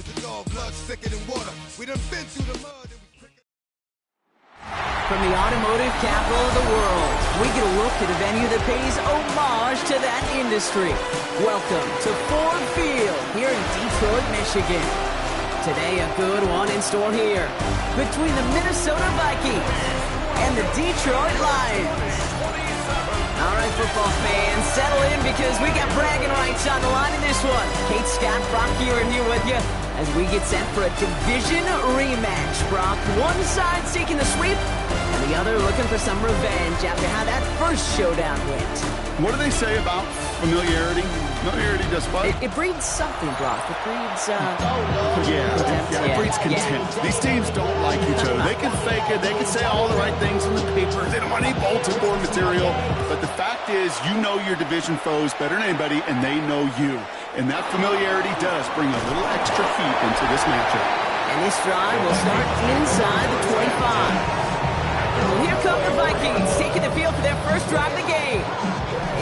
Cause it's all blood thicker than water. We done been through the mud and we quicker. From the automotive capital of the world, we get a look at a venue that pays homage to that industry. Welcome to Ford Field here in Detroit, Michigan. Today, a good one in store here between the Minnesota Vikings and the Detroit Lions. All right, football fans, settle in because we got bragging rights on the line in this one. Kate, Scott, Brock here and here with you as we get set for a division rematch. Brock, one side seeking the sweep and the other looking for some revenge after how that first showdown went. What do they say about familiarity? Familiarity does what? It breeds something, Brock. It breeds, it breeds contempt. These teams don't like each other. They can fake it. They can say all the right things in the paper. They don't want any bulletin board material. But the fact is, you know your division foes better than anybody, and they know you. And that familiarity does bring a little extra heat into this matchup. And this drive will start inside the 25. Well, here come the Vikings, taking the field for their first drive of the game.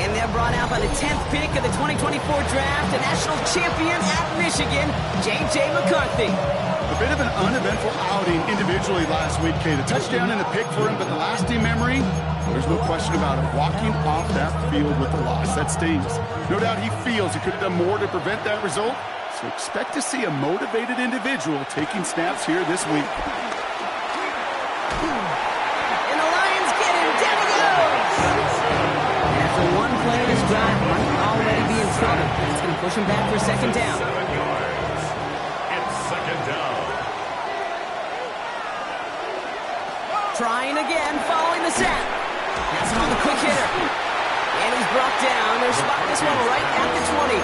And they're brought out by the 10th pick of the 2024 draft, the national champion at Michigan, J.J. McCarthy. A bit of an uneventful outing individually last week, Kate. A touchdown and a pick for him, but the lasting memory, there's no question about it. Walking off that field with a loss, that stings. No doubt he feels he could have done more to prevent that result, so expect to see a motivated individual taking snaps here this week. One play in this drive might already be in trouble. It's going to push him back for second down. 7 yards. It's second down. Trying again, following the sack. That's him on the quick hitter. And he's brought down. They're spotting this one right at the 20.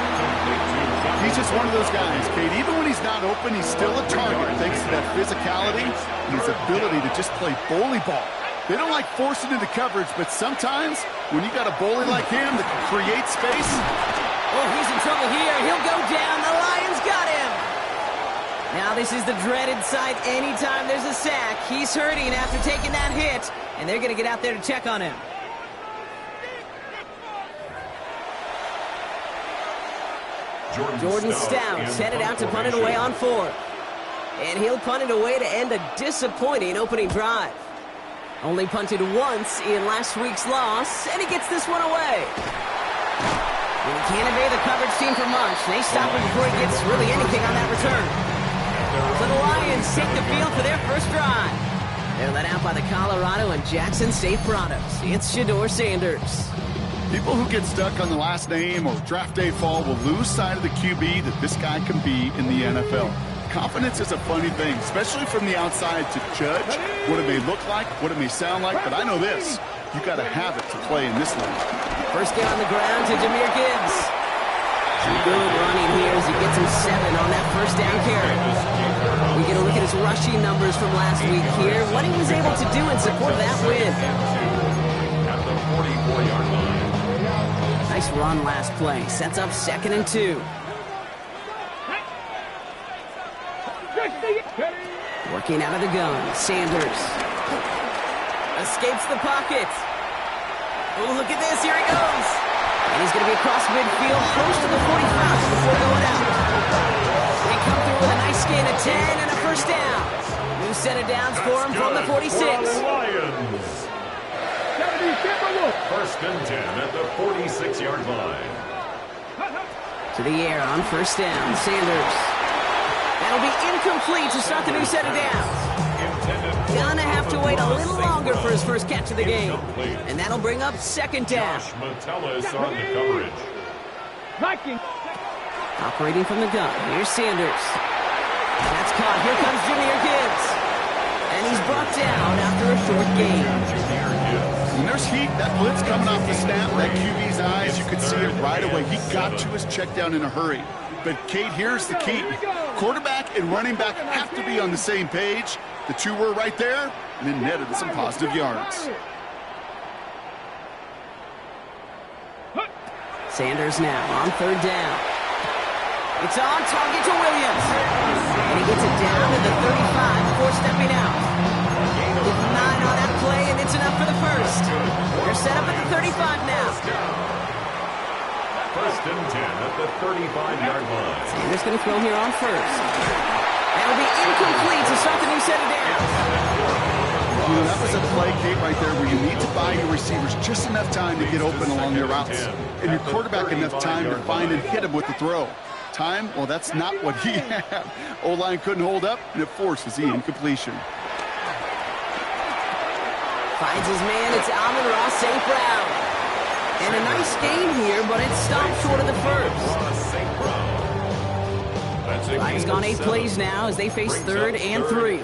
He's just one of those guys, Kate. Even when he's not open, he's still a target thanks to that physicality and his ability to just play bully ball. They don't like forcing into coverage, but sometimes when you got a bully like him that can create space. Oh, he's in trouble here. He'll go down. The Lions got him. Now this is the dreaded sight anytime there's a sack. He's hurting after taking that hit, and they're going to get out there to check on him. Jordan Stout's headed out to punt it away on 4. And he'll punt it away to end a disappointing opening drive. Only punted once in last week's loss, and he gets this one away. And he can't evade the coverage team for much. They stop him before he gets really anything on that return. So the Lions take the field for their first drive. They're led out by the Colorado and Jackson State products. It's Shedeur Sanders. People who get stuck on the last name or draft day fall will lose sight of the QB that this guy can be in the NFL. Confidence is a funny thing, especially from the outside, to judge what it may look like, what it may sound like, but I know this. You got to have it to play in this league. First get on the ground to Jahmyr Gibbs. Some good running here as he gets him 7 on that first down carry. We get a look at his rushing numbers from last week here, what he was able to do in support of that win. At the 44-yard line. Nice run last play. Sets up 2nd and 2. Working out of the gun, Sanders escapes the pocket. Oh, look at this, here he goes. And he's going to be across midfield, close to the 45 before going out. They come through with a nice gain of 10 and a first down. New set of downs for him from the 46. Lions. First and 10 at the 46-yard line. To the air on first down, Sanders. That'll be incomplete to start the new set of downs. Gonna have to wait a little longer for his first catch of the game. And that'll bring up second down. Josh Metellus on the coverage. Operating from the gun, here's Sanders. That's caught, here comes Jahmyr Gibbs. And he's brought down after a short gain. When there's heat, that blitz coming off the snap, that QB's eyes, you could see it right away. He got to his check down in a hurry. But, Kate, here's the key. Quarterback and running back have to be on the same page. The two were right there, and then netted some positive yards. Sanders now on third down. It's on target to Williams. And he gets it down to the 35 before stepping out. With 9 on that play, and it's enough for the first. They're set up at the 35 now. First and 10 at the 35-yard line. Sanders going to throw here on first. That'll be incomplete to start the new set of downs. You know, that was a play, Kate, right there where you need to buy your receivers just enough time to get open along their routes. And your quarterback enough time to find and hit him with the throw. Time, well, that's not what he had. O-line couldn't hold up, and it forces the incompletion. Finds his man, it's Amon-Ra St. Brown. And a nice game here, but it stopped short of the first. Lions gone 8 plays now as they face 3rd and 3.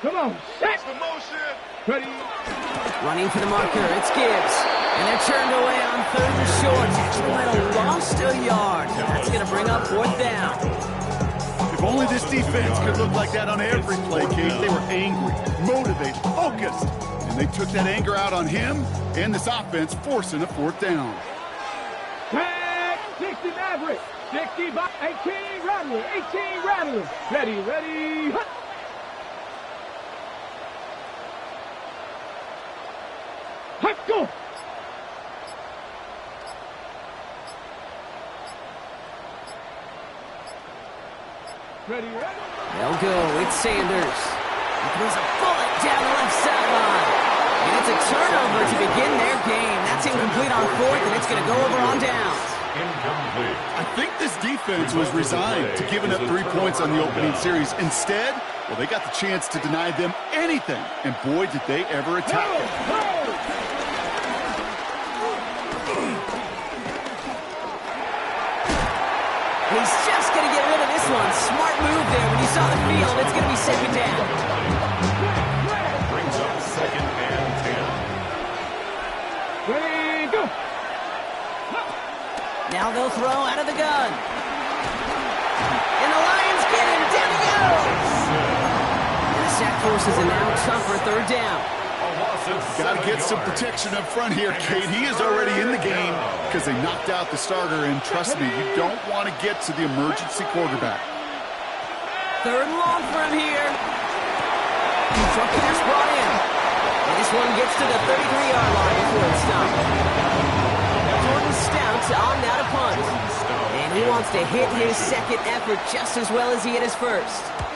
Come on. Set. Ready. Running for the marker, it's Gibbs. And they're turned away on 3rd and short. Actually might have lost a yard. That's going to bring up 4th down. If only this defense could look like that on every play, Kate. They were angry, motivated, focused. And they took that anger out on him and this offense, forcing a 4th down. Tag 60 Maverick. 60 by 18 Rattler. 18 Rattler. Ready. Hut. Go. Ready. They'll go. It's Sanders. He throws a bullet down the left sideline. And it's a turnover to begin their game. That's incomplete on 4th, and it's going to go over on downs. Incomplete. I think this defense was resigned to giving up 3 points on the opening series. Instead, well, they got the chance to deny them anything. And boy, did they ever attack it. He's just going to get rid of this one. Smart move there. When you saw the field, it's going to be 2nd down. Brings up 2nd and 10. Ready, go. Now they'll throw out of the gun. And the Lions get him. Down he goes. And the sack forces a now tougher 3rd down. Got to get some protection up front here, Kate. He is already in the game because they knocked out the starter, and trust me, you don't want to get to the emergency quarterback. 3rd and long for him here. Short pass brought in. And this one gets to the 33-yard line before it's stopped. Jordan Stout on now to punt. And he wants to hit his 2nd effort just as well as he hit his 1st.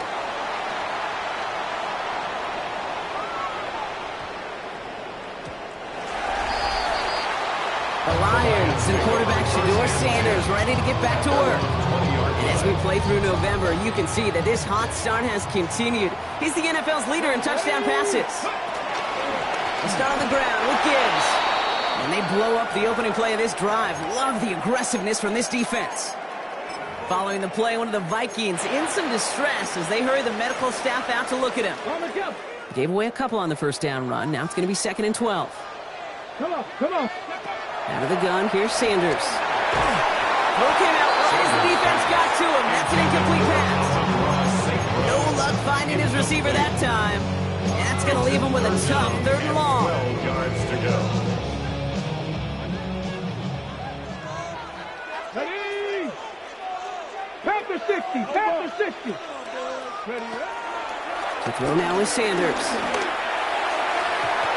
The Lions and quarterback Shedeur Sanders ready to get back to work. And as we play through November, you can see that this hot start has continued. He's the NFL's leader in touchdown passes. They start on the ground with Gibbs. And they blow up the opening play of this drive. Love the aggressiveness from this defense. Following the play, one of the Vikings in some distress as they hurry the medical staff out to look at him. Gave away a couple on the 1st down run. Now it's going to be 2nd and 12. Come on. Out of the gun, here's Sanders. Throw came out right as the defense got to him. That's an incomplete pass. No luck finding his receiver that time. And that's going to leave him with a tough 3rd and long. 12 yards to go. Ready. Panther 60. Ready. To throw now is Sanders.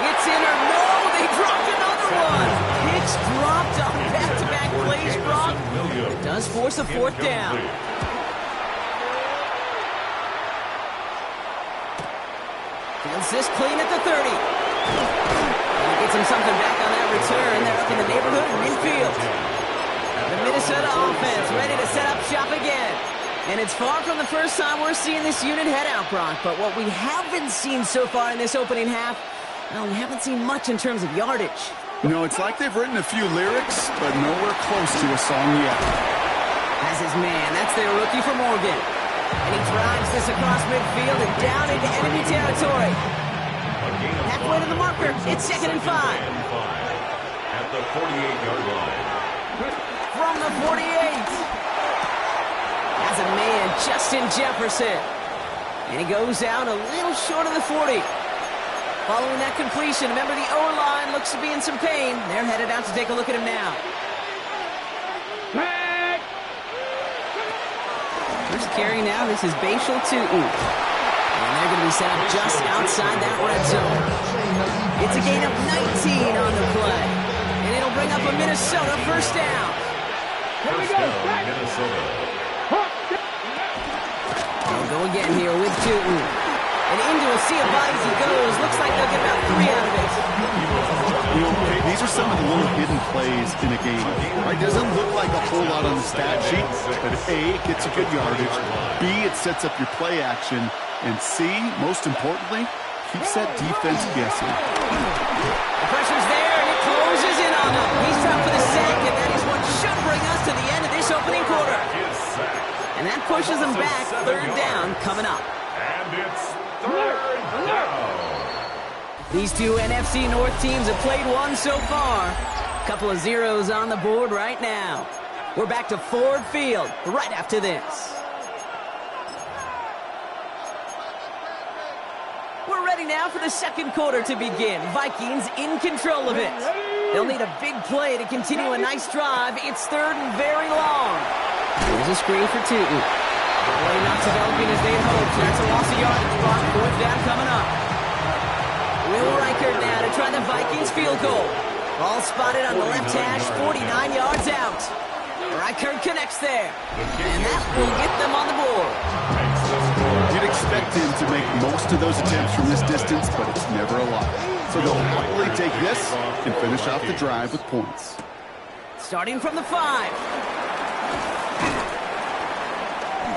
It's in or no, they dropped another one. Hicks dropped on back-to-back plays, Brock. It does force a 4th down. Feels this clean at the 30. And he gets him something back on that return. They're up in the neighborhood of midfield. The Minnesota offense ready to set up shop again. And it's far from the first time we're seeing this unit head out, Brock. But what we haven't seen so far in this opening half, well, we haven't seen much in terms of yardage. You know, it's like they've written a few lyrics, but nowhere close to a song yet. As his man, that's their rookie from Oregon. And he drives this across midfield and down into enemy territory. Halfway to the marker, it's 2nd and 5. At the 48-yard line. From the 48. Has a man, Justin Jefferson. And he goes out a little short of the 40. Following that completion, remember the O-line looks to be in some pain. They're headed out to take a look at him now. First carry now, this is Bashal Tootin. And they're going to be set up just outside that red zone. It's a gain of 19 on the play. And it'll bring up a Minnesota first down. Here we First go. down, Minnesota. They'll go again here with Tootin. And into a sea of bodies he goes. Looks like they'll get about 3 out of it. You know, hey, these are some of the little hidden plays in a game. Right? Doesn't look like a whole lot on the stat sheet, but A, it gets you good yardage. B, it sets up your play action. And C, most importantly, keeps that defense guessing. The pressure's there, and it closes in on him. He's dropped for the sack, and that is what should bring us to the end of this opening quarter. And that pushes them back. 3rd down coming up. And it's 3rd down. These two NFC North teams have played one so far. Couple of zeros on the board right now. We're back to Ford Field right after this. We're ready now for the second quarter to begin. Vikings in control of it. They'll need a big play to continue a nice drive. It's 3rd and very long. Here's a screen for Tootin. Play not developing as they'd hoped. That's a loss of yardage. 4th down coming up. Will Reichert now to try the Vikings field goal. Ball spotted on the left hash, 49 yards out. Reichert connects there. And that will get them on the board. You'd expect him to make most of those attempts from this distance, but it's never a lot. So they'll happily take this and finish off the drive with points. Starting from the 5.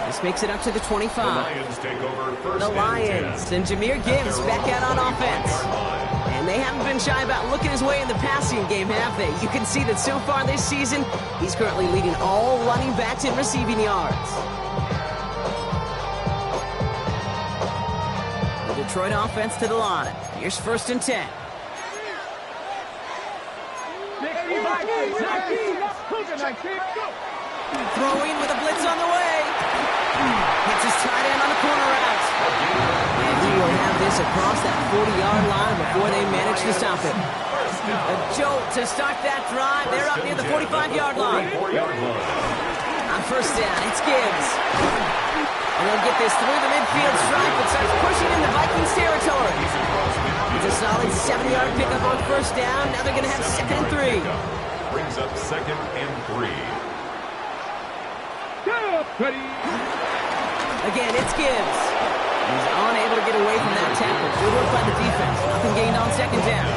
This makes it up to the 25. The Lions take over first The Lions and Jahmyr Gibbs back out on offense. And they haven't been shy about looking his way in the passing game, have they? You can see that so far this season, he's currently leading all running backs in receiving yards. The Detroit offense to the line. Here's 1st and 10. Throwing with a blitz on the way. Hits his tight end on the corner route. And he will have this across that 40-yard line before they manage to stop him. A jolt to start that drive. They're up near the 45-yard line. On 1st down, it's Gibbs. And they'll get this through the midfield stripe and starts pushing into Vikings territory. It's a solid 7-yard pickup on 1st down. Now they're going to have 2nd and 3. Brings up 2nd and 3. Again, it's Gibbs. He's unable to get away from that tackle. Good work by the defense. Nothing gained on 2nd down.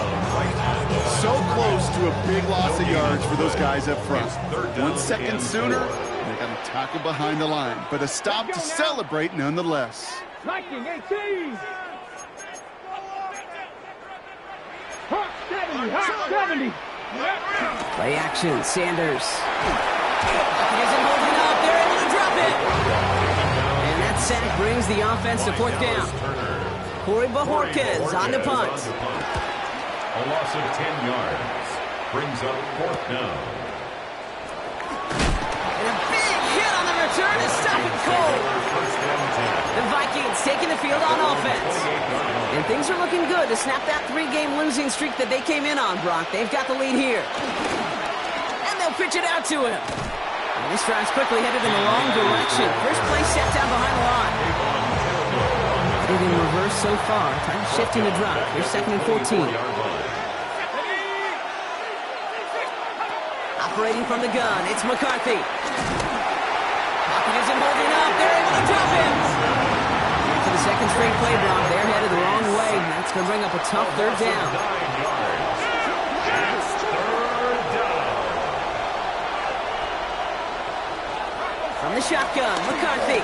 So close to a big loss of yards for those guys up front. 1 second sooner, they got a tackle behind the line. But a stop to celebrate nonetheless. Viking 18. Hot 70. Hot 70. Play action, Sanders. He isn't holding up. They're able to drop it. And that sack brings the offense to 4th down. Corey Bajorquez on the punt. A loss of 10 yards. Brings up 4th down. And a big hit on the return to stop it cold. The Vikings taking the field on offense. And things are looking good to snap that 3-game losing streak that they came in on, Brock. They've got the lead here. And they'll pitch it out to him. And this drive's quickly headed in the wrong direction. First play set down behind the line. Headed in reverse so far. Trying to shift into drop. Here's 2nd and 14. Operating from the gun, it's McCarthy. Pocket isn't holding up. They're able to drop him. For the 2nd straight play, Brock, they're headed the wrong way. That's going to bring up a tough 3rd down. From the shotgun, McCarthy.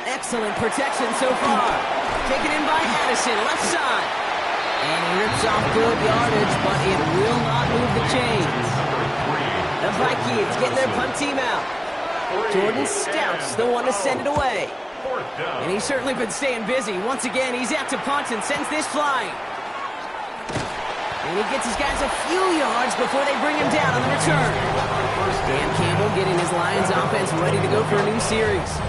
Excellent protection so far. Taken in by Addison, left side. And he rips off good yardage, but it will not move the chains. The Vikings getting their punt team out. Jordan Stout's the one to send it away. And he's certainly been staying busy. Once again, he's out to punt and sends this flying. And he gets his guys a few yards before they bring him down on the return. Dan Campbell getting his Lions offense ready to go for a new series.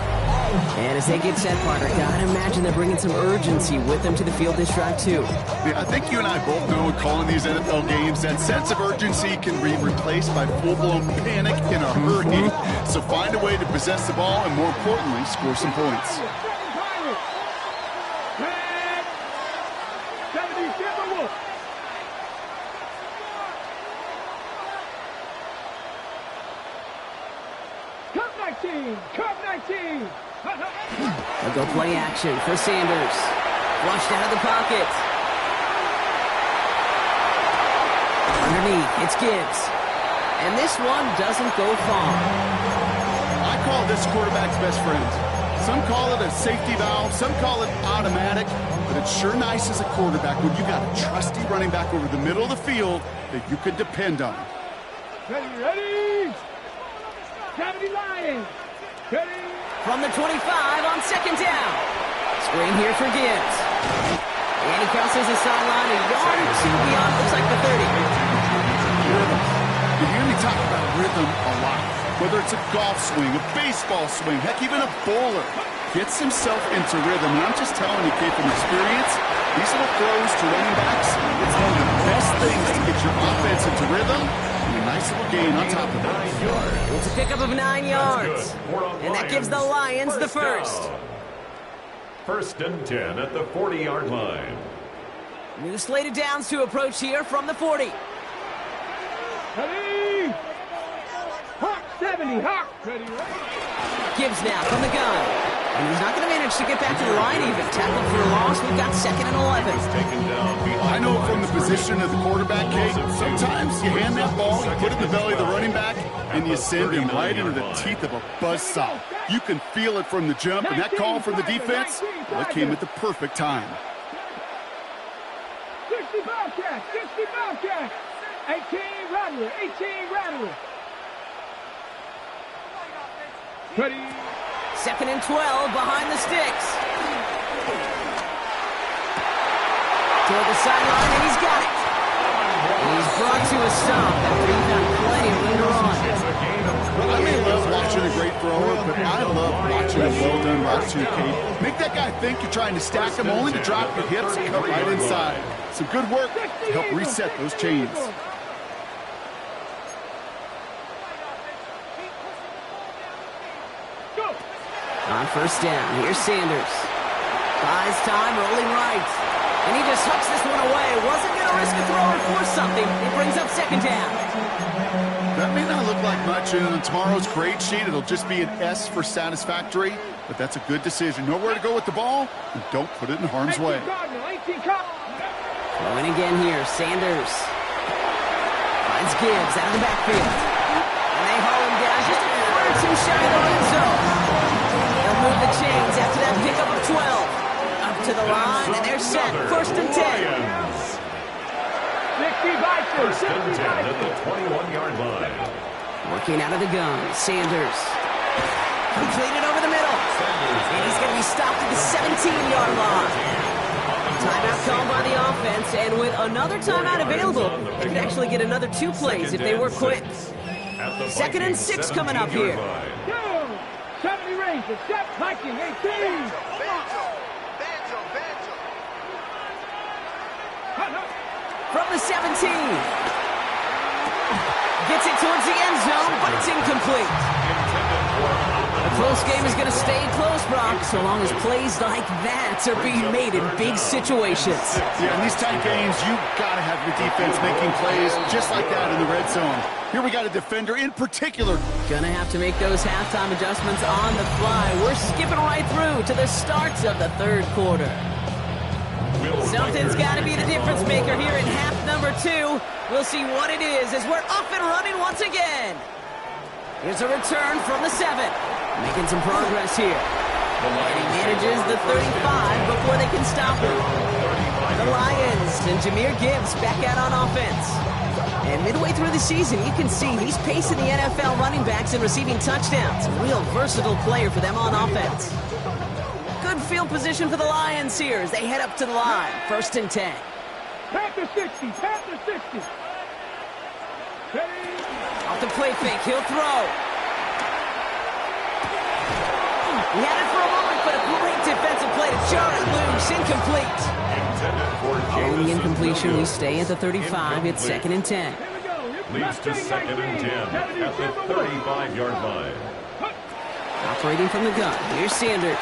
And as they get set, partner, gotta imagine they're bringing some urgency with them to the field this drive, too. Yeah, I think you and I both know in calling these NFL games, that sense of urgency can be replaced by full-blown panic in a hurry. So find a way to possess the ball and, more importantly, score some points. 19. Curve 19. They'll go play action for Sanders. Flushed out of the pocket. Underneath, it's Gibbs. And this one doesn't go far. I call this quarterback's best friend. Some call it a safety valve, some call it automatic, but it's sure nice as a quarterback when you got a trusty running back over the middle of the field that you can depend on. Ready. 70 Lions. Ready. From the 25 on second down. Screen here for Gibbs. And he crosses the sideline a yard or two beyond, looks like the 30. Rhythm. You hear me talk about rhythm a lot. Whether it's a golf swing, a baseball swing, heck, even a bowler gets himself into rhythm. And I'm just telling you, kid, from experience, these little throws to running backs, it's one of the best things to get your offense into rhythm and a nice little gain on top of that. It's a pickup of 9 yards. And that gives the Lions the first. First and 10 at the 40-yard line. New slated downs to approach here from the 40. Ready. Hawk 70. Hawk. Ready. Gibbs now from the gun. And he's not going to manage to get back to the line even. Tackled for a loss. We've got second and 11. I know from the position of the quarterback, Kate, sometimes you hand that ball, you put it in the belly of the running back, and you send him right into the teeth of a buzzsaw. You can feel it from the jump, and that call from the defense, well, it came at the perfect time. 60 Bobcats. 60 Bobcats. 18 Rattler. 18 Rattler. Ready. Second and 12 behind the sticks. Toward the sideline, and he's got it. And he's brought to a stop after he got plenty later on. Well, I may love watching a great thrower, but I love watching a well-done route too, Kate. Make that guy think you're trying to stack him only to drop your hips and cut right inside. Some good work to help reset those chains. On first down, here's Sanders. Buys time, rolling right. And he just hooks this one away. Wasn't going to risk a throw or force something. It brings up second down. That may not look like much, and on tomorrow's grade sheet, it'll just be an S for satisfactory, but that's a good decision. Nowhere to go with the ball, and don't put it in harm's way. Throwing again here, Sanders. Finds Gibbs out of the backfield. And they haul him down just a foot or two shy of the red zone. They'll move the chains after that pickup of 12. Up to the line, and they're set. First and 10. 60 Bikers. First and 10 at the 21-yard line. Working out of the gun, Sanders. Completed over the middle. And he's going to be stopped at the 17-yard line. Timeout called by the offense, and with another timeout available, they could actually get another 2 plays if they were quick. Second and 6 coming up here. 70 Rangers, step Viking, 18. From the 17. Gets it towards the end zone, but it's incomplete. A close game is going to stay close, Brock, so long as plays like that are being made in big situations. Yeah, in these tight games, you got to have your defense making plays just like that in the red zone. Here we got a defender in particular. Gonna have to make those halftime adjustments on the fly. We're skipping right through to the starts of the third quarter. Something's got to be the difference maker here in half number 2. We'll see what it is as we're up and running once again. Here's a return from the 7. Making some progress here. And he manages the 35 before they can stop him. The Lions and Jahmyr Gibbs back out on offense. And midway through the season, you can see he's pacing the NFL running backs and receiving touchdowns. A real versatile player for them on offense. Good field position for the Lions here as they head up to the line. First and 10. Panther 60, Panther 60. Ready. Off the play fake, he'll throw. He had it for a moment, but a great defensive play to jar it loose. Incomplete. Following the incompletion, we stay at the 35. It's second and 10. Leads to second and 10 at the 35-yard line. Operating from the gun, here's Sanders.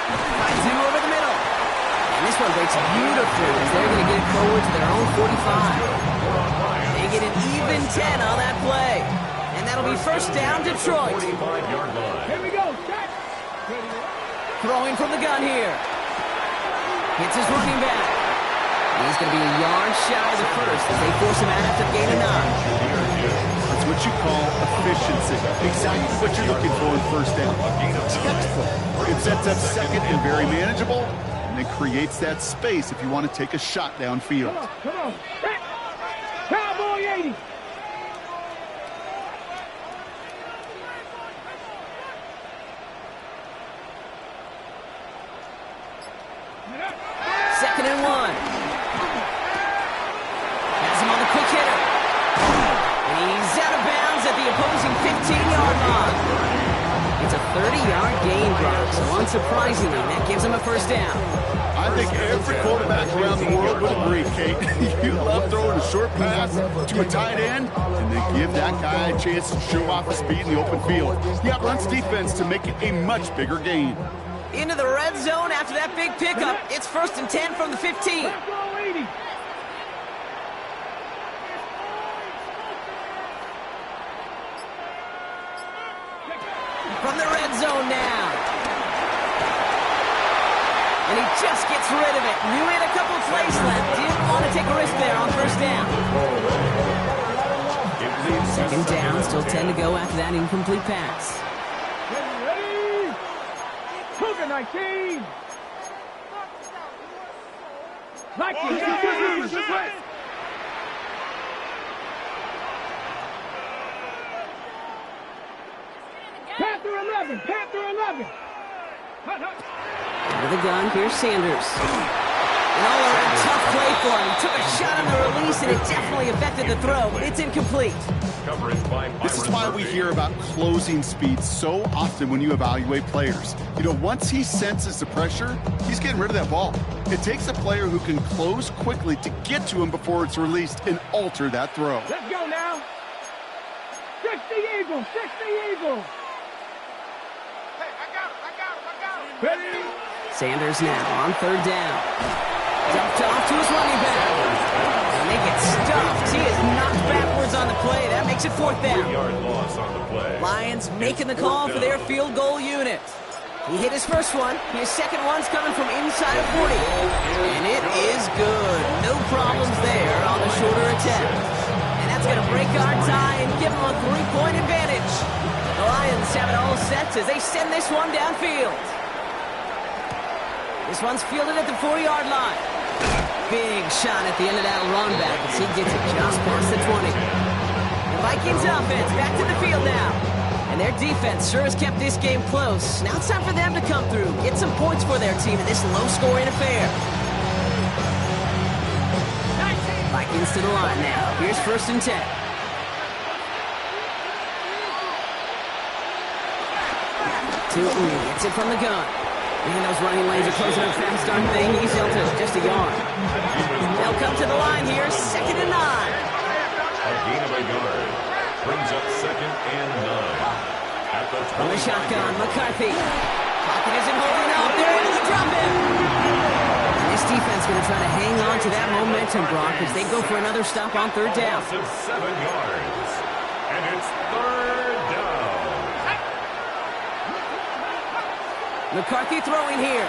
Finds him over the middle. And this one breaks beautifully as they're going to get it forward to their own 45. They get an even 10 on that play. And that'll be first down, Detroit. 45-yard line. Throwing from the gun here. Hits his running back. He's going to be a yard shy of the first as they force him out after the gain of 9. That's what you call efficiency. Exactly what you're looking for in first down. Textbook. It sets up second and very manageable, and it creates that space if you want to take a shot downfield. Come on. Cowboy 80. Second and 1. Has him on the quick hitter. And he's out of bounds at the opposing 15-yard line. It's a 30-yard gain, Brock, so unsurprisingly, that gives him a first down. I think every quarterback around the world would agree, Kate. You love throwing a short pass to a tight end and then give that guy a chance to show off his speed in the open field. He outruns defense to make it a much bigger gain. Into the red zone after that big pickup. It's 1st and 10 from the 15. From the red zone now. And he just gets rid of it. Knew he had a couple of plays left. Didn't want to take a risk there on first down. Second down, still 10 to go after that incomplete pass. Ready? Cougar 19. Panther 11. Panther 11. Under the gun, here's Sanders. An all-around tough play for him. He took a shot on the release, and it definitely affected the throw, but it's incomplete. This is why we hear about closing speed so often when you evaluate players. You know, once he senses the pressure, he's getting rid of that ball. It takes a player who can close quickly to get to him before it's released and alter that throw. Let's go now. 60 Eagles. 60 Eagles. Hey, I got him. Ready? Sanders now on third down. Dumped off to his running back. And they get stuffed. He is knocked backwards on the play. That makes it 4th down. 3-yard loss on the play. Lions making the call for their field goal unit. He hit his first one. His second one's coming from inside of 40. And it is good. No problems there on the shorter attempt. And that's going to break our tie and give them a 3-point advantage. The Lions have it all set as they send this one downfield. This one's fielded at the 4-yard line. Big shot at the end of that run back as he gets it just past the 20. The Vikings offense back to the field now. And their defense sure has kept this game close. Now it's time for them to come through, get some points for their team in this low-scoring affair. Vikings to the line now. Here's 1st and 10. Tilton gets it from the gun. And those running lanes are closing up fast, aren't they? He's held to just a yard. They'll come to the line here, 2nd and 9. A gain of a yard. Brings up 2nd and 9. At the From the shotgun, McCarthy. Pocket isn't holding up. They're able to drop him. This defense going to try to hang on to that momentum, Brock, as they go for another stop on third down. Loss of 7 yards. And it's 3rd down. McCarthy throwing here.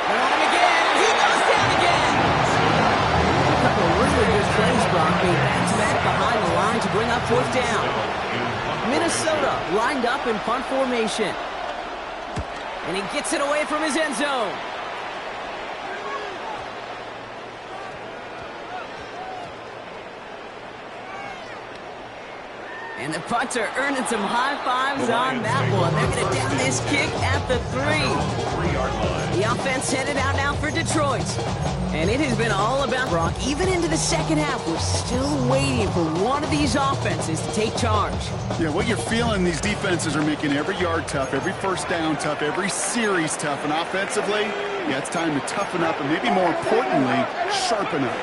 They're on him again. He goes down again. A couple of really good plays, Brock, made back-to-back behind the line to bring up 4th down. Minnesota lined up in punt formation. And he gets it away from his end zone. And the punter earning some high fives on that one. They're going to down this kick at the 3. 3-yard line. The offense headed out now for Detroit. And it has been all about Brock. Even into the second half, we're still waiting for one of these offenses to take charge. Yeah, what you're feeling, these defenses are making every yard tough, every first down tough, every series tough. And offensively, yeah, it's time to toughen up and maybe more importantly, sharpen up.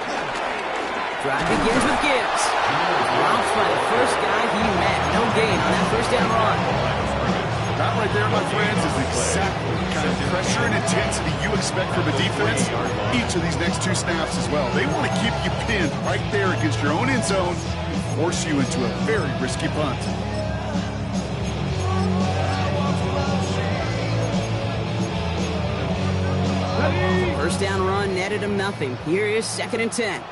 Drive begins with Gibbs. Drops by the first guy he met. No gain on that first down run. That right there, my friends, is exactly the kind of pressure and intensity you expect from a defense each of these next 2 snaps as well. They want to keep you pinned right there against your own end zone and force you into a very risky punt. First down run netted him nothing. Here is 2nd and 10.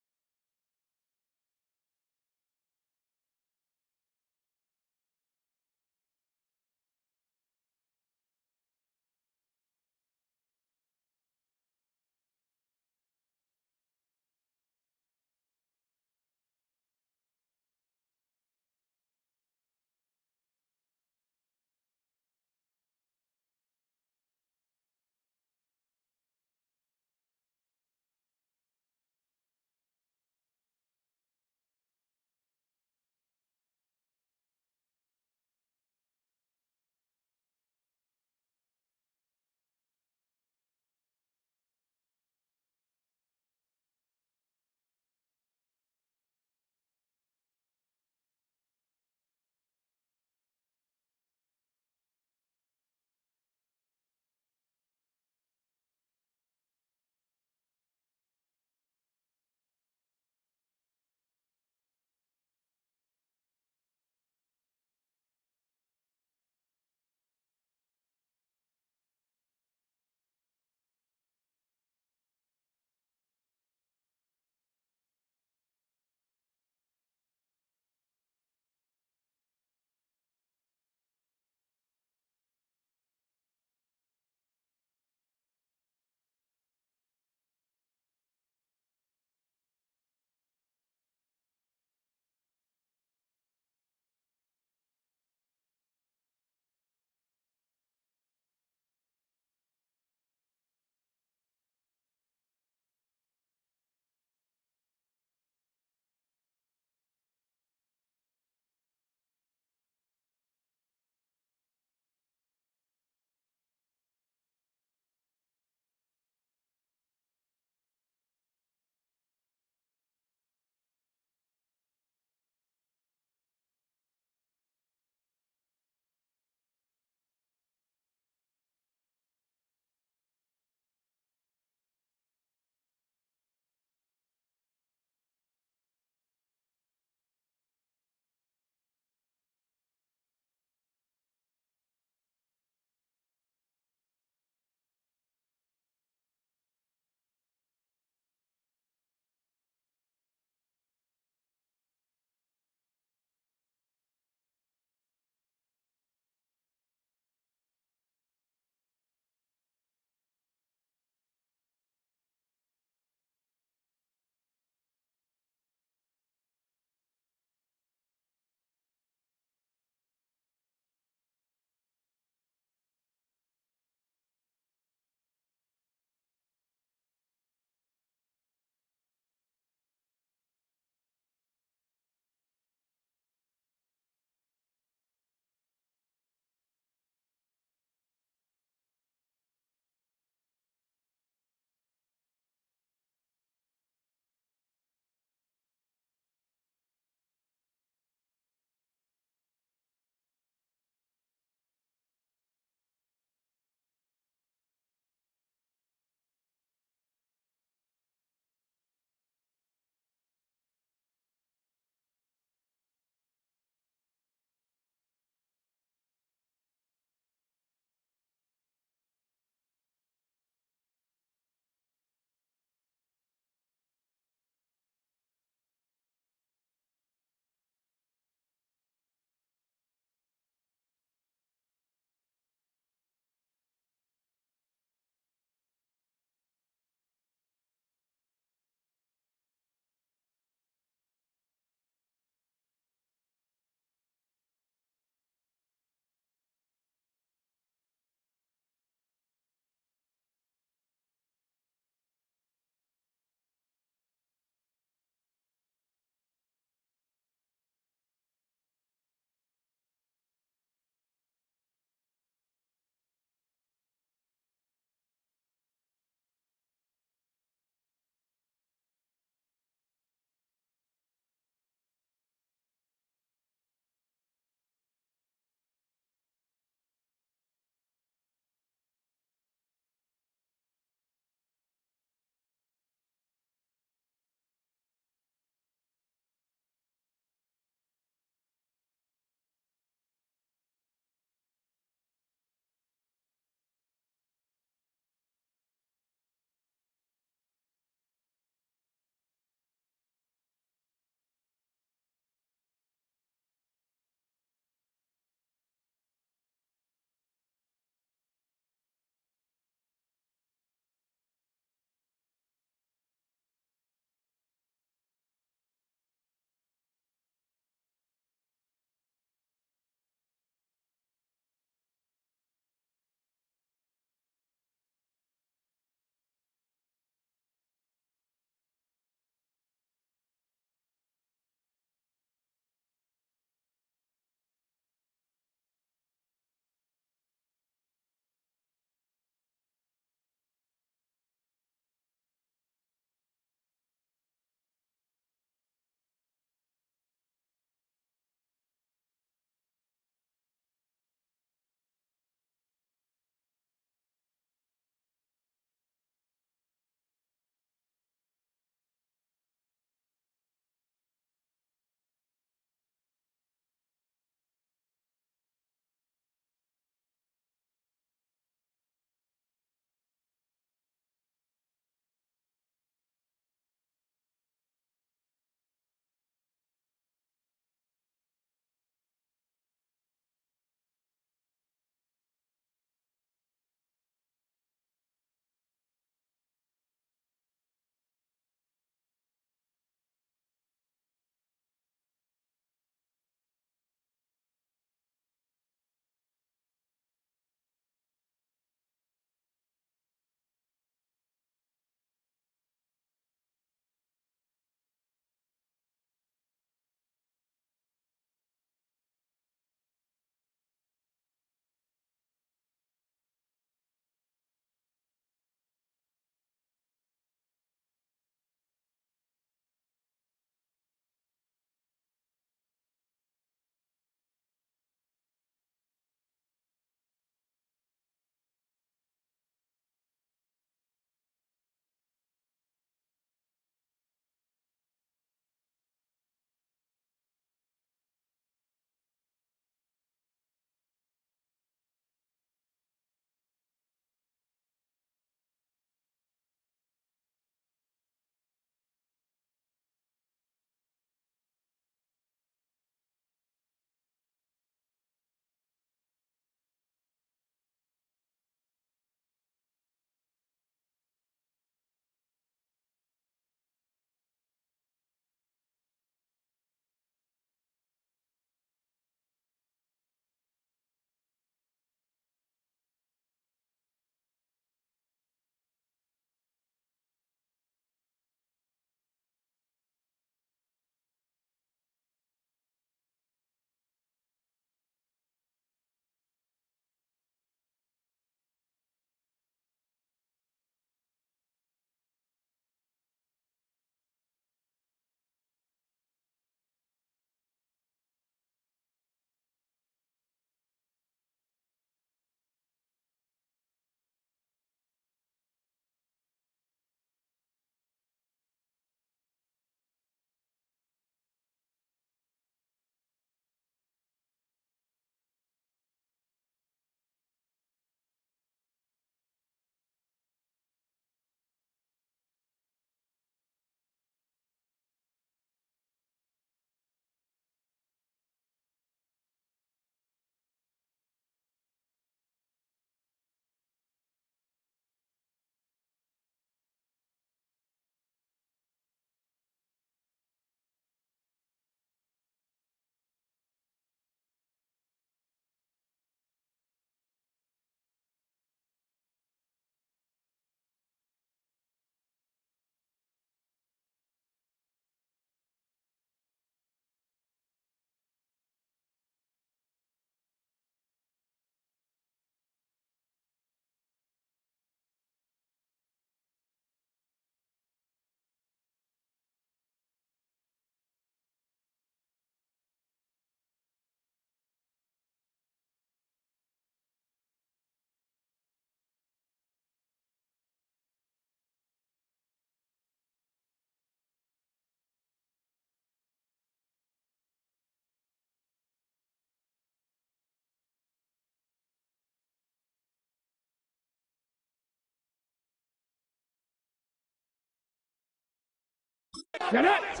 Connect.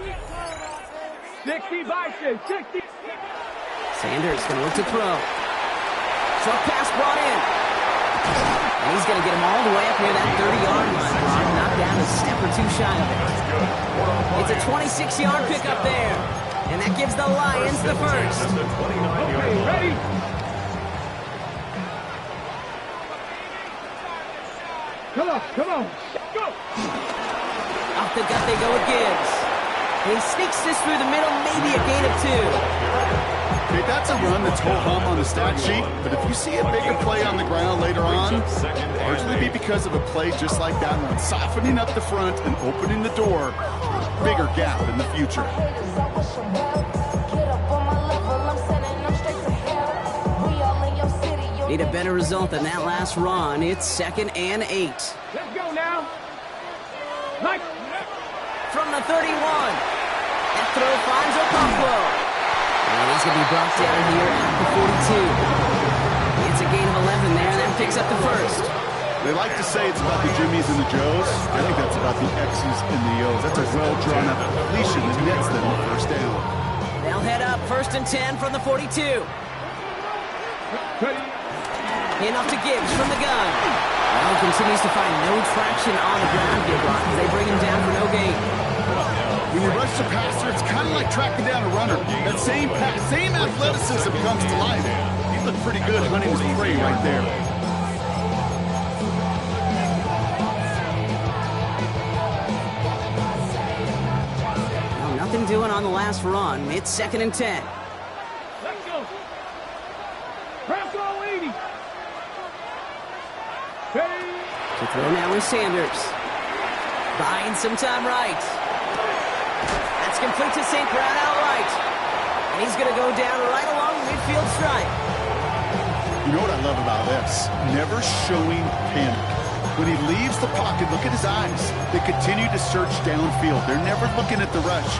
60 Vikings, 60. Sanders going to look to throw. Short pass brought in. And he's going to get him all the way up near that 30-yard line. Ron knocked down a step or two shy of it. It's a 26-yard pickup there. And that gives the Lions the first. Okay, ready? Come on, come on. Go. Off the gut they go with Gibbs. And he sneaks this through the middle, maybe a gain of 2. Okay, that's a run that's ho-hum on the stat sheet, but if you see a bigger play on the ground later on, largely be because of a play just like that one, softening up the front and opening the door, bigger gap in the future. Need a better result than that last run. It's 2nd and 8. Let's go now. Mike. From the 31. That throw finds Okonkwo. And he's going to be brought down here at the 42. It's a gain of 11 there, and that picks up the first. They like to say it's about the Jimmies and the Joes. I think that's about the X's and the O's. That's a well-drawn-up completion that nets them the first down. They'll head up 1st and 10 from the 42. In off to Gibbs from the gun. Well, he continues to find no traction on the ground here, Brock, as they bring him down for no gain. When you rush the passer, it's kind of like tracking down a runner. That same pass, same athleticism comes to life. He looked pretty good hunting his prey right there. Well, nothing doing on the last run. It's 2nd and 10. Let's go. Press on 80. Ready. To throw now is Sanders. Buying some time right. That's complete to St. Brown outright. And he's going to go down right along the midfield stripe. You know what I love about this? Never showing panic. When he leaves the pocket, look at his eyes. They continue to search downfield. They're never looking at the rush.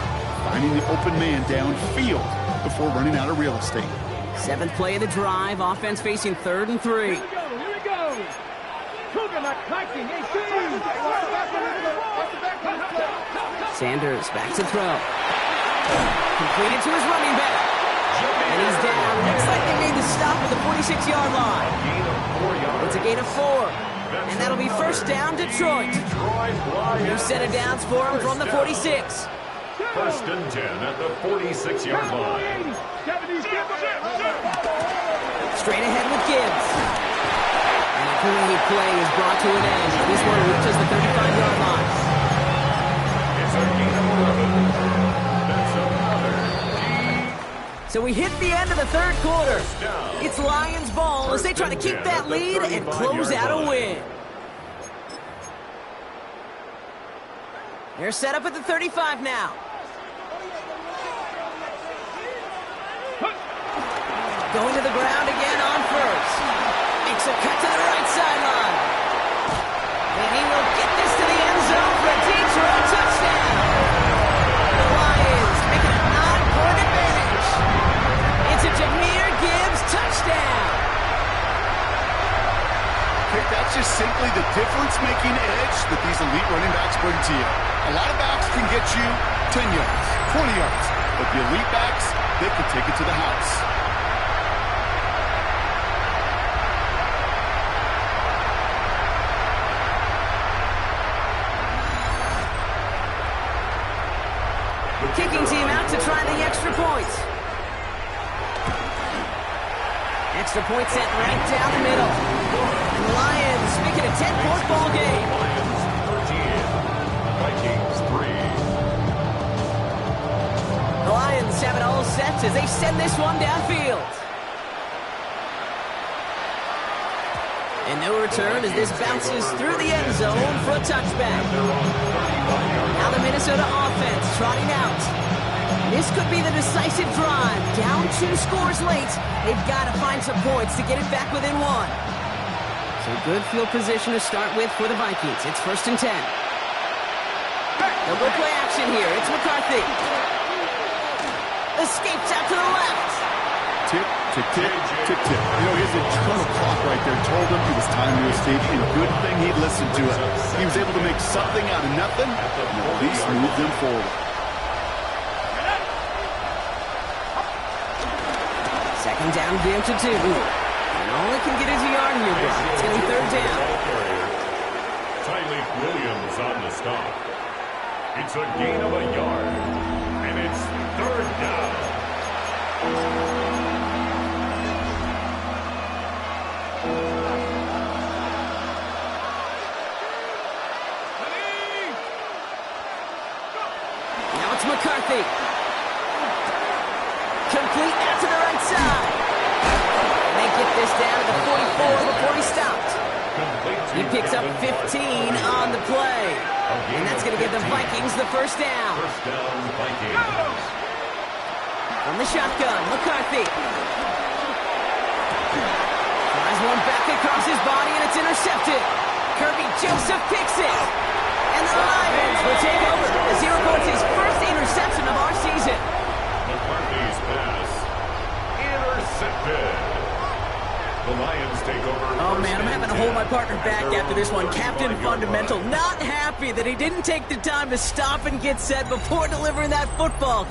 Finding the open man downfield before running out of real estate. 7th play of the drive. Offense facing 3rd and 3. Here we go. Here we go. Cougar Viking, 18. Sanders back to throw. Completed to his running back. And he's down. Looks like they made the stop at the 46-yard line. It's a gain of 4. And that'll be 1st down, Detroit. New set of downs for him from the 46. 1st and 10 at the 46-yard line. Straight ahead with Gibbs. And a great play is brought to an end. This one reaches the 35-yard line. It's a gain of 11. That's another. So we hit the end of the 3rd quarter. It's Lions ball as they try to keep that lead and close out a win. They're set up at the 35 now. Going to the ground again on 1st. Makes a cut to the right sideline. And he will get this to the end zone for a Detroit touchdown. The Lions making a 9-point advantage. It's a Jahmyr Gibbs touchdown. Okay, that's just simply the difference-making edge that these elite running backs bring to you. A lot of backs can get you 10 yards, 20 yards, but the elite backs, they can take it to the house. Kicking team out to try the extra point. Extra point set right down the middle. And the Lions make it a 10-point ball game. Lions 13, Vikings 3. The Lions have it all set as they send this one downfield. And no return as this bounces through the end zone for a touchback. Now the Minnesota offense trotting out. This could be the decisive drive. Down 2 scores late. They've got to find some points to get it back within 1. So good field position to start with for the Vikings. It's 1st and 10. They'll go play action here. It's McCarthy. Escapes out to the left. tick, tick, tick, tick, tick. You know, his internal clock right there told him it was time to escape, and good thing he listened to it. He was able to make something out of nothing, and at least move them forward. Second down, give to 2. And all it can get is a yard here, Brock. It's going to be third down. Tyleek Williams on the stop. It's a gain of a yard, and it's third down. Now it's McCarthy. Complete out to the right side. And they get this down to the 44 before he stopped. He picks up 15 on the play. And that's going to give the Vikings the first down. First down, Vikings. From the shotgun, McCarthy. Flies one back across his body, and it's intercepted. Kirby Joseph picks it. And the Lions will take over as he records his first interception of our season. McCarthy's pass intercepted. The Lions take over. Oh, man, I'm having to hold my partner back after this one. Captain Fundamental not happy that he didn't take the time to stop and get set before delivering that football.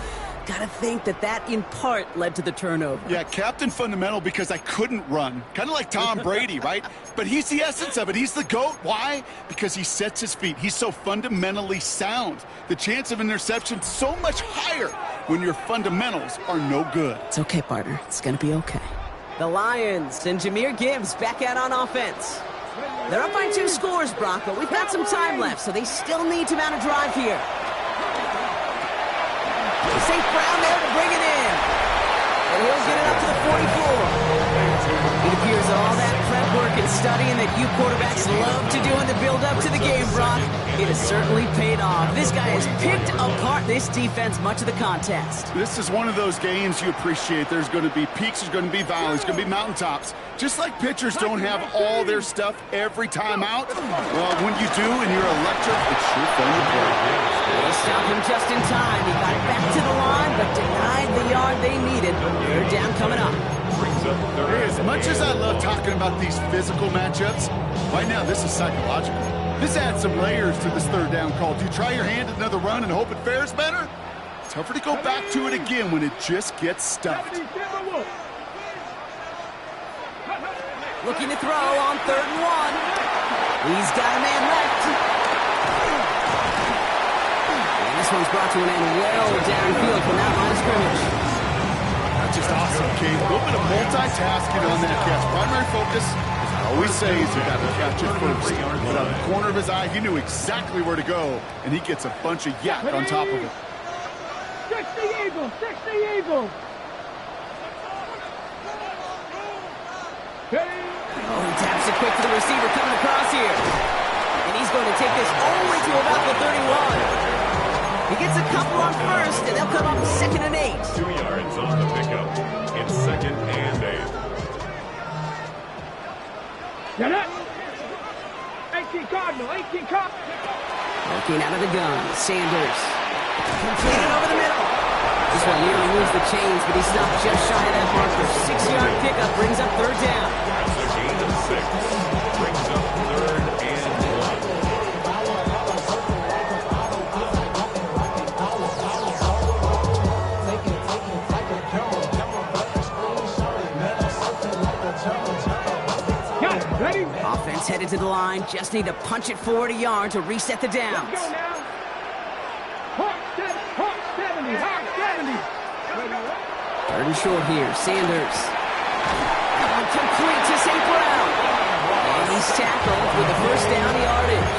Gotta think that in part led to the turnover. Yeah, Captain Fundamental because I couldn't run. Kind of like Tom Brady, right? But he's the essence of it. He's the GOAT. Why? Because he sets his feet. He's so fundamentally sound. The chance of interception so much higher when your fundamentals are no good. It's okay, partner. It's gonna be okay. The Lions and Jahmyr Gibbs back out on offense. They're up by 2 scores, Brock, but we've got some time left, so they still need to mount a drive here. St. Brown there to bring it in. And he'll get it up to the 44. It appears all that prep work and studying that you quarterbacks love to do in the build-up to the game, Brock, it has certainly paid off. This guy has picked apart this defense much of the contest. This is one of those games you appreciate. There's going to be peaks, there's going to be valleys, there's going to be mountaintops. Just like pitchers don't have all their stuff every time out, well, when you do and you're electric, it's sure fun to play. They stopped him just in time. He got back to the line, but denied the yard they needed. Third down coming up. Hey, as much as I love talking about these physical matchups, right now this is psychological. This adds some layers to this third down call. Do you try your hand at another run and hope it fares better? Tougher to go back to it again when it just gets stuffed. Looking to throw on 3rd and 1. He's got a man left. And this one's brought to an end well downfield from that line of scrimmage. That's just awesome, Kate. A little bit of multitasking on that catch. Primary focus, as I always say, is you got to catch it first. But out of the corner of his eye, he knew exactly where to go, and he gets a bunch of yak on top of it. 60 Eagles, 60 Eagles. Oh, he taps it quick to the receiver coming across here. And he's going to take this all the way to about the 31. He gets a couple on first, and they'll come up 2nd and 8. 2 yards on the pickup. It's 2nd and 8. Get it. 18 Cardinal, 18 Cardinal. Working out of the gun, Sanders. Completed over the middle. This one nearly moves the chains, but he stopped just shy of that marker. 6-yard pickup brings up third down. That's a gain of 6. Brings up 3rd and 1. Ready? Offense headed to the line. Just need to punch it forward a yard to reset the downs. Let's go now. Hawk 70, Hawk 70. Third and short here. Sanders. Complete to St. Brown. And he's tackled with the first down yardage.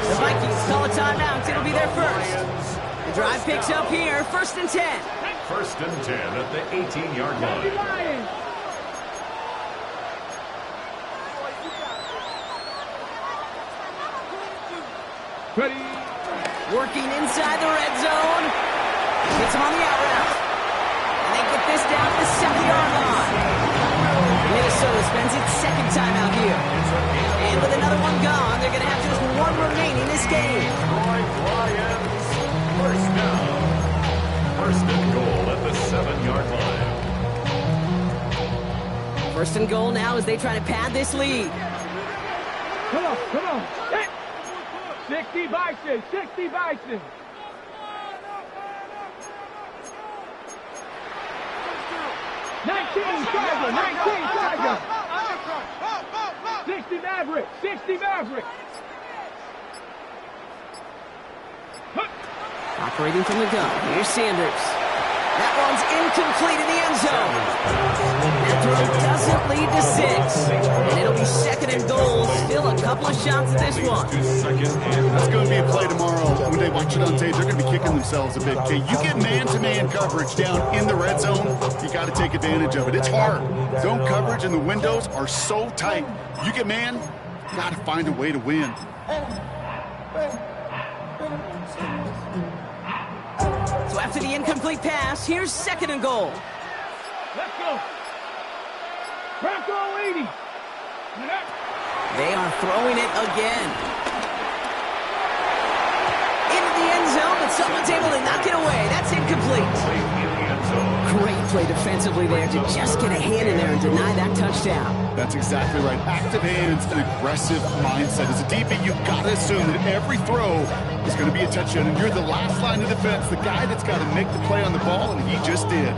The Vikings call a timeout. It'll be their first. The drive picks up here. 1st and 10. 1st and 10 at the 18-yard line. Lions. Ready? Working inside the red zone. Hits him on the out route. And they get this down to the 7-yard line. Minnesota spends its 2nd time out here. And with another one gone, they're going to have just one remaining this game. Lions, first down. 1st and goal at the 7-yard line. First and goal now as they try to pad this lead. Come on. Hit. 60 Bison, 60 Bison. Tiger. 60 Maverick. Operating from the gun. Here's Sanders. That one's incomplete in the end zone. That throw doesn't lead to 6. And it'll be second and goal. Still a couple of shots at this one. That's going to be a play tomorrow. When they watch it on tape, they're going to be kicking themselves a bit. Okay, you get man-to-man coverage down in the red zone, you got to take advantage of it. It's hard. Zone coverage and the windows are so tight. You get man, you got to find a way to win. So after the incomplete pass, here's second and goal. Let's go. Bronco 80. They are throwing it again. Into the end zone, but someone's able to knock it away. That's incomplete. Great play defensively there to just get a hand in there and deny that touchdown. That's exactly right. Active hands and aggressive mindset. As a DB, you've got to assume that every throw is going to be a touchdown, and you're the last line of defense, the guy that's got to make the play on the ball, and he just did.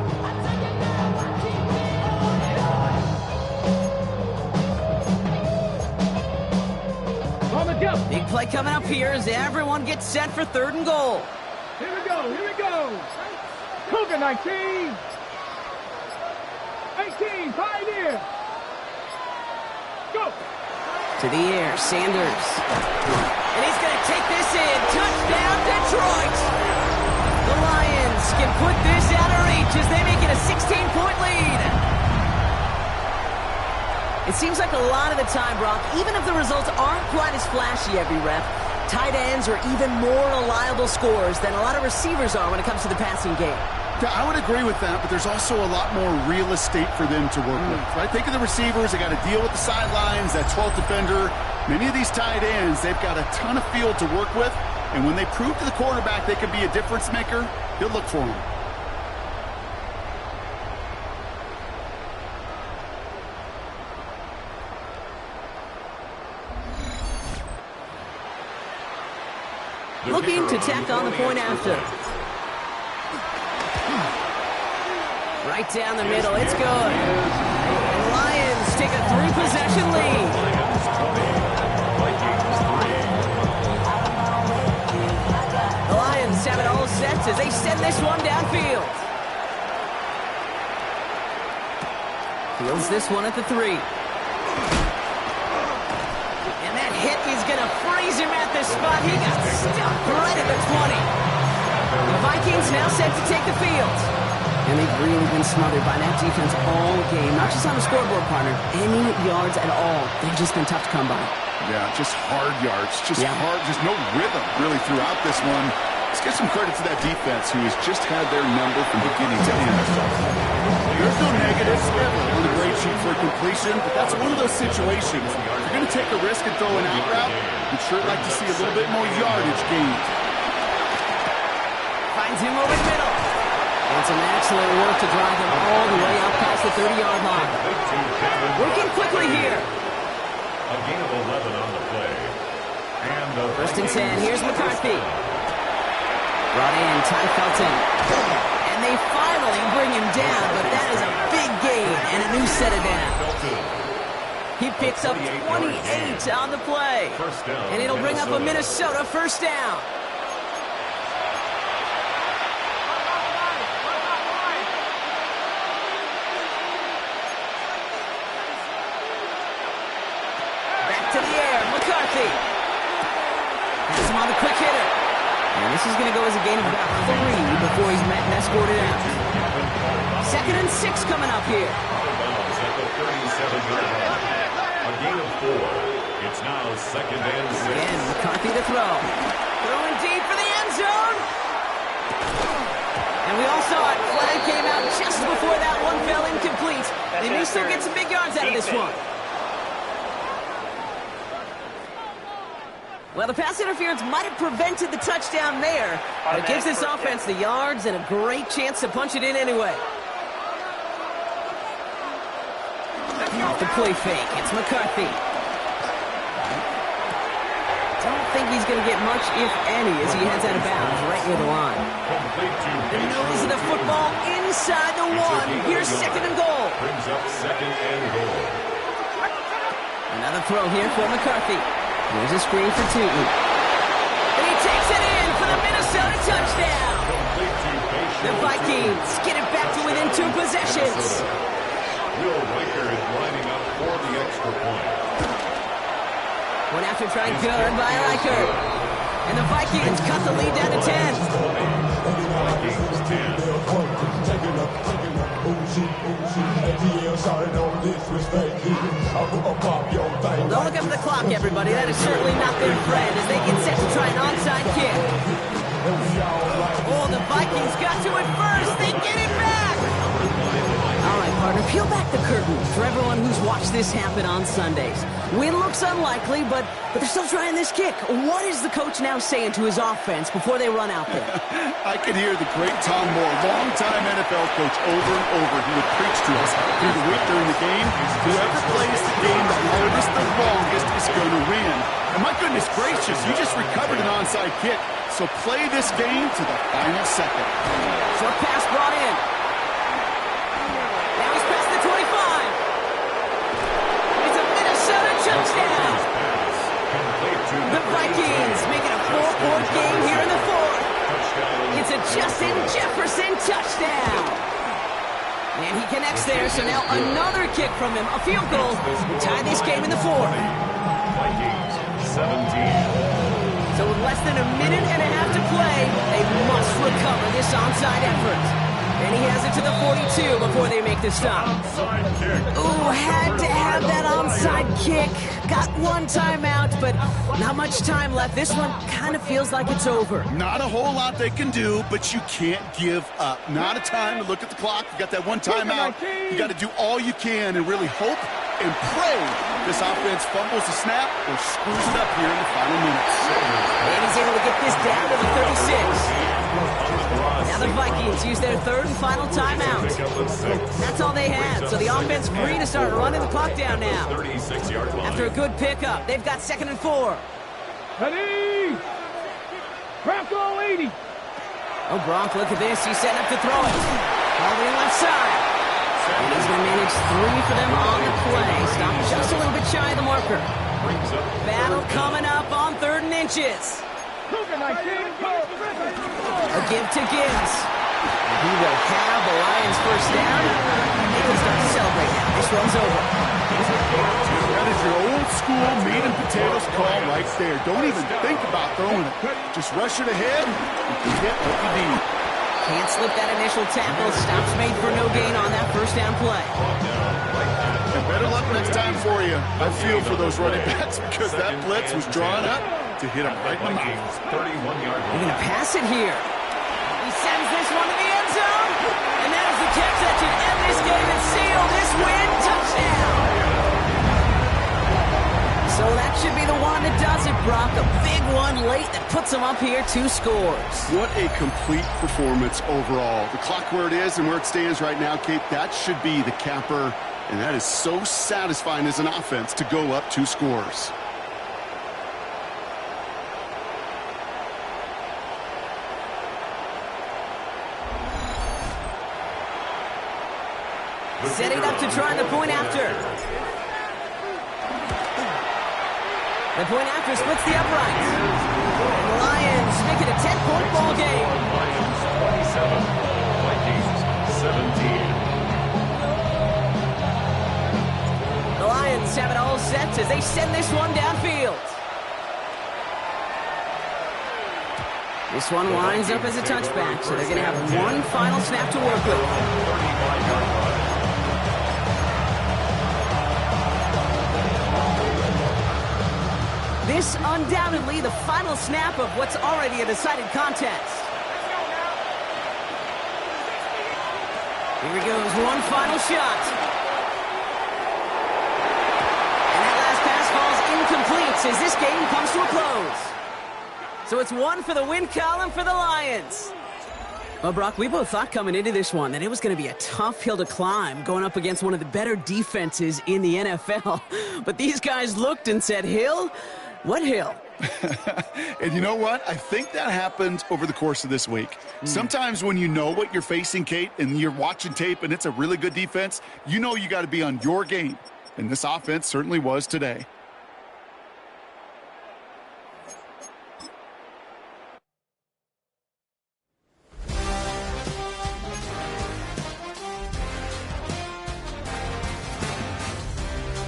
Big play coming up here as everyone gets set for third and goal. Here we go. Cougar 19. 18, Pioneer. Go. To the air, Sanders. And he's going to take this in. Touchdown, Detroit. The Lions can put this out of reach as they make it a 16-point lead. It seems like a lot of the time, Brock, even if the results aren't quite as flashy every rep, tight ends are even more reliable scorers than a lot of receivers are when it comes to the passing game. Yeah, I would agree with that, but there's also a lot more real estate for them to work with. Right? Think of the receivers. They got to deal with the sidelines, that 12th defender. Many of these tight ends, they've got a ton of field to work with, and when they prove to the quarterback they could be a difference maker, he'll look for them. Looking to tack on the point after. Right down the middle, it's good. And the Lions take a 3-possession lead. The Lions have it all set as they send this one downfield. Fields this one at the 3. And that hit is going to freeze him at the spot. He got stuck right at the 20. The Vikings now set to take the field. And they've really been smothered by that defense all game. Not just on the scoreboard, partner. Any yards at all. They've just been tough to come by. Yeah, just hard yards. Hard. Just no rhythm, really, throughout this one. Let's give some credit to that defense who has just had their number from beginning to end. There's no negatives on the grade sheet for completion, but that's one of those situations. If you're going to take a risk and throw an out route, you'd sure like to see a little bit more yardage gained. Finds him over the middle. And some excellent work to drive him all the way out past the 30-yard line. Working quickly here. A gain of 11 on the play. And First and 10. Here's McCarthy. Brought in Ty Felton. And they finally bring him down, but that is a big gain and a new set of downs. He picks up 28 on the play. And it'll bring up a Minnesota first down. To the air, McCarthy. Has him on the quick hitter. And this is going to go as a gain of about 3 before he's met and escorted out. 2nd and 6 coming up here. A gain of 4. It's now 2nd and 6. Again, McCarthy to throw. Throwing deep for the end zone. And we all saw it. Flag came out just before that one fell incomplete. They may still get some big yards out of this one. Well, the pass interference might have prevented the touchdown there, but it gives this offense the yards and a great chance to punch it in anyway. Off the play fake, it's McCarthy. Don't think he's going to get much, if any, as he heads out of bounds right near the line. The nose of the football inside the one. Here's second and goal. Brings up second and goal. Another throw here for McCarthy. Here's a screen for Tootin. And he takes it in for the Minnesota touchdown. The Vikings get it back to within 2 possessions. Will Riker is lining up for the extra point. Went after trying good by Riker. And the Vikings cut the lead down to 10. Vikings 10. Don't look up at the clock, everybody. That is certainly not their friend as they get set to try an onside kick. Oh, the Vikings got to it first. They get it back. All right, partner, peel back the curtain for everyone who's watched this happen on Sundays. Win looks unlikely, but they're still trying this kick. What is the coach now saying to his offense before they run out there? I can hear the great Tom Moore, longtime NFL coach, over and over. He would preach to us through the week during the game. Whoever plays the game the hardest, the longest is going to win. And my goodness gracious, you just recovered an onside kick. So play this game to the final second. Short pass brought in. Now he's past the 25. It's a Minnesota touchdown. The Vikings make it a 4-point game here in the fourth. It's a Justin Jefferson touchdown. And he connects there, so now another kick from him, a field goal, to tie this game in the fourth. Vikings 17. So with less than a minute and a half to play, they must recover this onside effort. And he has it to the 42 before they make the stop. Ooh, had to have that onside kick. Got one timeout, but not much time left. This one kind of feels like it's over. Not a whole lot they can do, but you can't give up. Not a time to look at the clock. You got that one timeout. You got to do all you can and really hope and pray this offense fumbles the snap or screws it up here in the final minutes. And he's able to get this down to the 36. Now the Vikings use their third and final timeout. That's all they had, so the offense free to start running the clock down now. After a good pickup, they've got second and 4. Ready! Bronco 80. Oh, Gronk, look at this. He's setting up to throw it. All the left side. And he's going to manage 3 for them on the play. Stop just a little bit shy of the marker. Battle coming up on 3rd and inches. A give to Gibbs. He will have the Lions first down. They will start to celebrate now. This runs over. That is your old school meat and potatoes call right there. Don't even think about throwing it. Just rush it ahead and get what you need. Can't slip that initial tackle. Stops made for no gain on that first down play. And better luck next time for you. I feel for those running backs because that blitz was drawn up to hit him right in the mouth. 31-yard They're going to pass it here. He sends this one to the end zone. And that is the catch that should end this game and seal this win. Touchdown. So that should be the one that does it, Brock. A big one late that puts them up here 2 scores. What a complete performance overall. The clock where it is and where it stands right now, Kate, that should be the capper. And that is so satisfying as an offense to go up 2 scores. Setting up to try the point after. The point after splits the uprights. And the Lions make it a 10-point ball game. Lions 27, Vikings 17. The Lions have it all set as they send this one downfield. This one winds up as a touchback, so they're going to have one final snap to work with. 35-yard line. This undoubtedly the final snap of what's already a decided contest. Here he goes, one final shot. And that last pass falls incomplete as this game comes to a close. So it's 1 for the win column for the Lions. Well, Brock, we both thought coming into this one that it was going to be a tough hill to climb going up against one of the better defenses in the NFL. But these guys looked and said, Hill? What hill? And you know what? I think that happened over the course of this week. Sometimes when you know what you're facing, Kate, and you're watching tape and it's a really good defense, you know you got to be on your game. And this offense certainly was today.